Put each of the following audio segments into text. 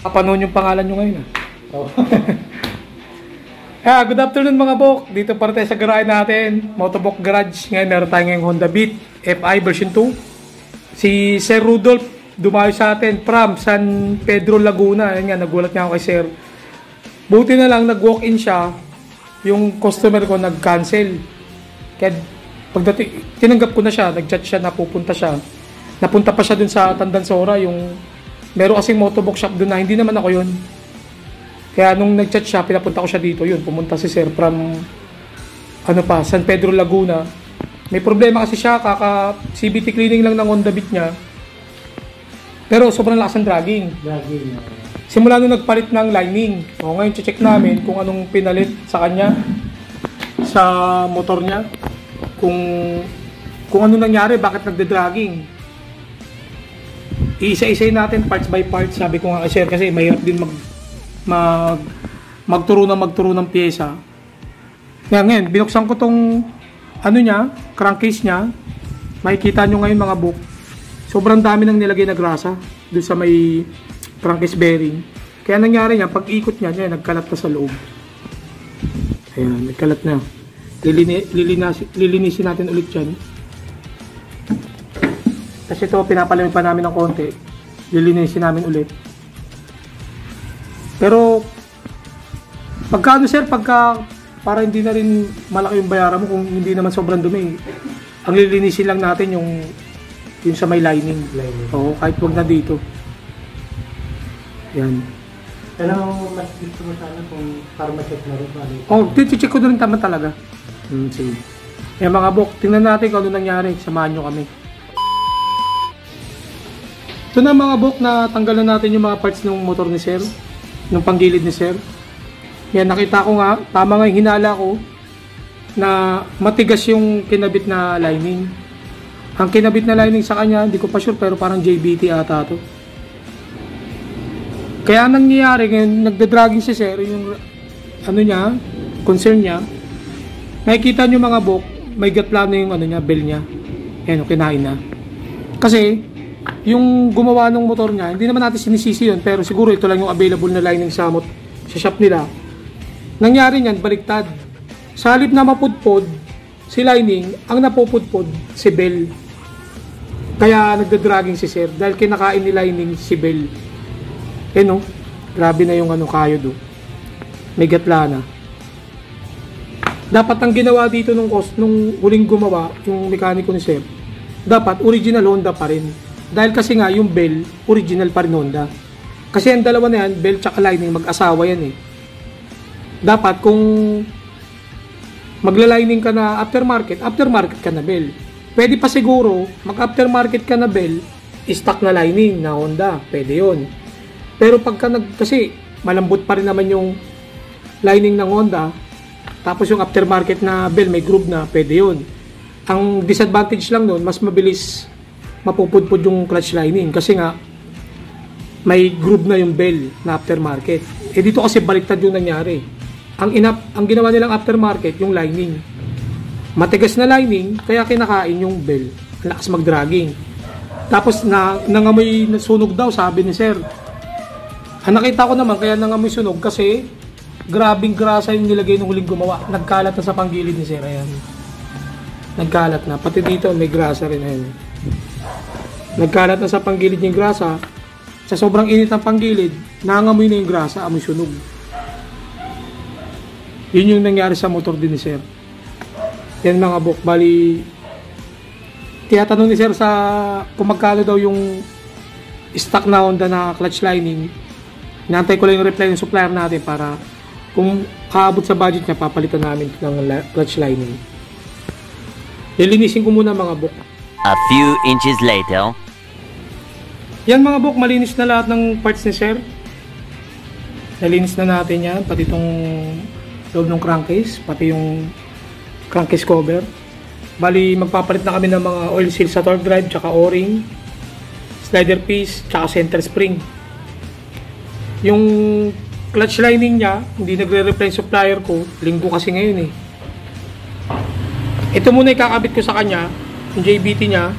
Kapanoon yung pangalan nyo ngayon. Oh. Good afternoon mga bok. Dito para tayo sa garahe natin. Motovlog Garage. Ngayon meron tayo ngayong Honda Beat FI version 2. Si Sir Rudolph dumayo sa atin from San Pedro, Laguna. Ayan nga, nagulat nga ako kay Sir. Buti na lang nag-walk-in siya. Yung customer ko nag-cancel. Kaya pagdating, tinanggap ko na siya. Nag-chat siya na pupunta siya. Napunta pa siya dun sa Tandansora. Yung meron kasing motovlog shop dun na hindi naman ako yun. Kaya nung nag-chat siya, pinapunta ko siya dito. Yun, pumunta si Sir from San Pedro, Laguna. May problema kasi siya, CVT cleaning lang ng Honda Beat niya. Pero sobrang lakas ng dragging. Simula nung nagpalit ng lining. O ngayon, check namin kung anong pinalit sa kanya, sa motor niya. Kung ano nangyari, bakit nagde-dragging. Iisa-isay natin parts by parts. Sabi ko nga kay Sir kasi mahirap din magturo ng pyesa. Ngayon, binuksan ko tong crankcase niya. Makikita nyo ngayon mga book. Sobrang dami nang nilagay na grasa doon sa may crankcase bearing. Kaya nangyari niya, pag ikot niya, nagkalat na sa loob. Ayan, nagkalat na. Lilinisin natin ulit yan. Kasi ito, pinapalamig pa namin ng konti. Lilinisin namin ulit. Pero, para hindi na rin malaki yung bayaran mo kung hindi naman sobrang dumi. Ang lilinisin lang natin yung sa may lining. Oo, kahit wag na dito. Yan. Pero mas gusto mo sana kung para ma-check na rin ba? Check ko na rin tama talaga. Sige. Yan mga bok, tingnan natin kung ano nangyari. Samahan nyo kami. Ito na mga bok, na tanggalan natin yung mga parts ng motor ni Sir. Ng panggilid ni Sir. Yan, nakita ko nga, tama nga yung hinala ko na matigas yung kinabit na lining. Ang kinabit na lining sa kanya, hindi ko pa sure, pero parang JBT ata to. Kaya nangyayari ngayon, nagda-dragging si Sir, yung concern niya. Nakikita nyo mga bok, may gatla na yung bell niya. Yan, kinain na. Kasi, yung gumawa ng motor niya, hindi naman natin sinisisi yun, pero siguro ito lang yung available na lining sa shop nila. Nangyari niyan, baliktad. Sa halip na mapudpod si lining, ang napupudpod si bell. Kaya nagda-dragging si Sir dahil kinakain ni lining si bell. Grabe na yung kayo do. May gatla na. Dapat ang ginawa dito nung huling gumawa, yung mekaniko ni Sir, dapat original Honda pa rin. Dahil kasi nga yung bell, original pa rin Honda. Kasi ang dalawa na yan, bell tsaka lining, mag-asawa yan eh. Dapat kung magla-lining ka na aftermarket ka na bell. Pwede pa siguro, mag-aftermarket ka na bell, stock na lining na Honda, pwede yun. Pero kasi malambot pa rin naman yung lining ng Honda, tapos yung aftermarket na bell, may groove na, pwede yun. Ang disadvantage lang nun, mas mabilis mapupudpud yung clutch lining kasi nga may groove na yung bell na aftermarket. Dito kasi baliktad yung nangyari. Ang ginawa nilang aftermarket yung lining. Matigas na lining kaya kinakain yung bell. Ang lakas mag-dragging. Tapos nangamoy sunog daw, sabi ni Sir. Nakita ko naman kaya nangamoy sunog kasi grabing grasa yung nilagay ng huling gumawa. Nagkalat na sa panggilid ni Sir. Ayan. Nagkalat na. Pati dito may grasa rin. Ayan. Nagkalat na sa panggilid yung grasa. Sa sobrang init ng panggilid, nangangamoy na yung grasa, amoy sunog. Yun yung nangyari sa motor din ni Sir. Yan mga bok, bali tiyatanong ni Sir kung magkano daw yung stock na Honda na clutch lining. Inaantay ko lang yung reply ng supplier natin para kung kaabot sa budget niya, papalitan namin ng clutch lining. Lilinisin ko muna mga bok. A few inches later. Yan mga bok, malinis na lahat ng parts ni Sir. Nalinis na natin yan, pati itong loob ng crankcase, pati yung crankcase cover. Bali, magpapalit na kami ng mga oil seal sa torque drive, tsaka o-ring, slider piece, tsaka center spring. Yung clutch lining niya, hindi nagre-reply supplier ko, linggo kasi ngayon eh. Ito muna ikakabit ko sa kanya, yung JBT niya.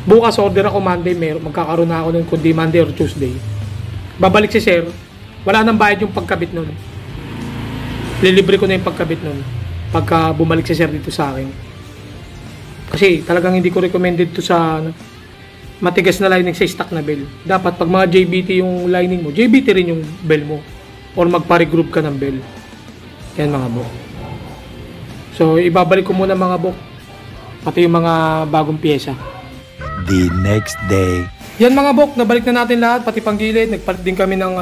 Bukas order ako Monday, magkakaroon na ako nun kundi Monday or Tuesday. babalik si sir, wala nang bayad yung pagkabit nun. Lilibre ko na yung pagkabit nun pagka bumalik si sir dito sa akin. Kasi talagang hindi ko recommended to sa matigas na lining sa stock na bell. Dapat pag mga JBT yung lining mo, JBT rin yung bell mo. Or magpa-regroup ka ng bell. Yan mga bok. So ibabalik ko muna mga bok. Pati yung mga bagong pyesa. The next day. Yan mga bok, nabalik na natin lahat. Pati panggilid, nagpalit din kami ng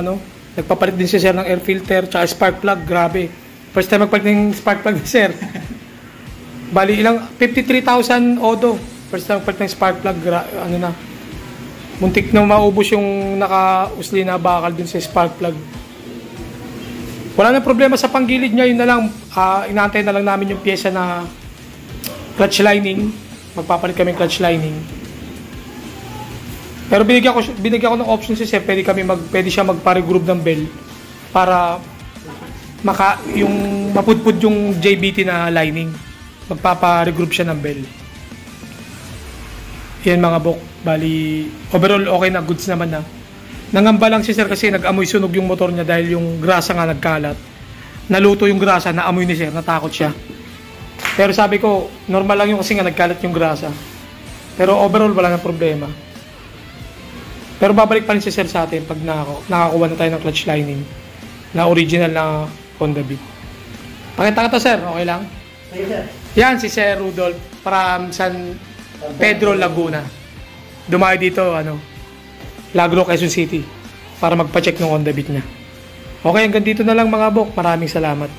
nagpapalit din si sir ng air filter tsaka spark plug. Grabe. First time magpalit ng spark plug ni sir. Bali ilang 53,000 odo. First time magpalit ng spark plug, muntik na maubos yung naka-usli na bakal dun sa spark plug. Wala na problema sa panggilid niya, yun na lang, inaantay na lang namin yung pyesa na clutch lining. Magpapalit kami clutch lining. Pero binigyan ko ng option si sir, pwede siya magpa-regroup ng bell para yung mapudpud yung JBT na lining. Magpapa-regroup siya ng bell. Yan mga bok, bali overall okay na, goods naman na. Nangamba lang si sir kasi nag-amoy sunog yung motor niya dahil yung grasa nga nagkalat. Naluto yung grasa, naamoy ni sir, natakot siya. Pero sabi ko, normal lang yung kasi nga nagkalat yung grasa. Pero overall wala nang problema. Pero babalik pa rin si sir sa atin pag nakakuha na tayo ng clutch lining na original na Honda Beat. Pakita ka to sir, okay lang? Sige, sir. Yan si Sir Rudolph from San Pedro, Laguna. Dumayo dito, Lagro, Quezon City para magpa-check ng Honda Beat niya. Okay, hanggang dito na lang mga bok. Maraming salamat.